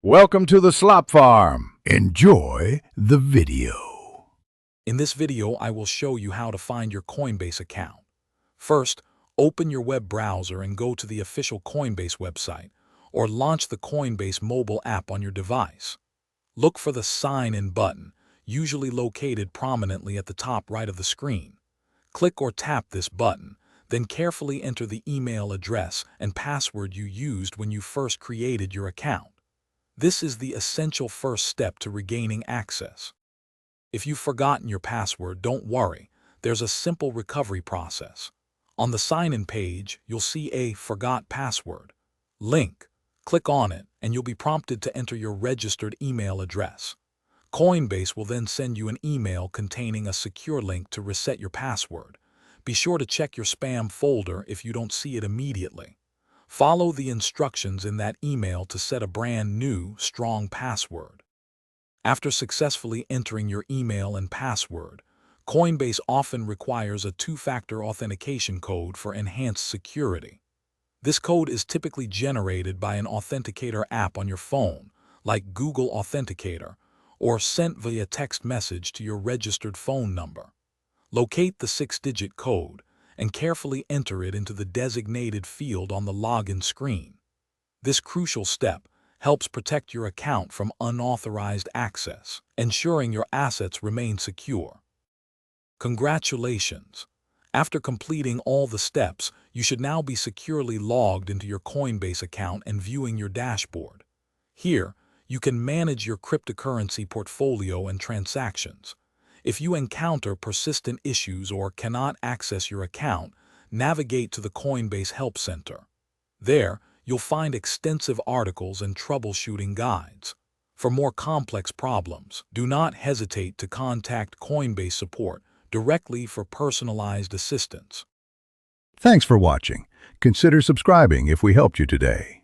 Welcome to the Slop Farm. Enjoy the video. In this video, I will show you how to find your Coinbase account. First, open your web browser and go to the official Coinbase website, or launch the Coinbase mobile app on your device. Look for the Sign In button, usually located prominently at the top right of the screen. Click or tap this button, then carefully enter the email address and password you used when you first created your account. This is the essential first step to regaining access. If you've forgotten your password, don't worry. There's a simple recovery process. On the sign-in page, you'll see a Forgot Password link. Click on it, and you'll be prompted to enter your registered email address. Coinbase will then send you an email containing a secure link to reset your password. Be sure to check your spam folder if you don't see it immediately. Follow the instructions in that email to set a brand new, strong password. After successfully entering your email and password, Coinbase often requires a two-factor authentication code for enhanced security. This code is typically generated by an authenticator app on your phone, like Google Authenticator, or sent via text message to your registered phone number. Locate the 6-digit code and carefully enter it into the designated field on the login screen. This crucial step helps protect your account from unauthorized access, ensuring your assets remain secure. Congratulations! After completing all the steps, you should now be securely logged into your Coinbase account and viewing your dashboard. Here, you can manage your cryptocurrency portfolio and transactions. If you encounter persistent issues or cannot access your account, navigate to the Coinbase Help Center. There, you'll find extensive articles and troubleshooting guides. For more complex problems, do not hesitate to contact Coinbase support directly for personalized assistance. Thanks for watching. Consider subscribing if we helped you today.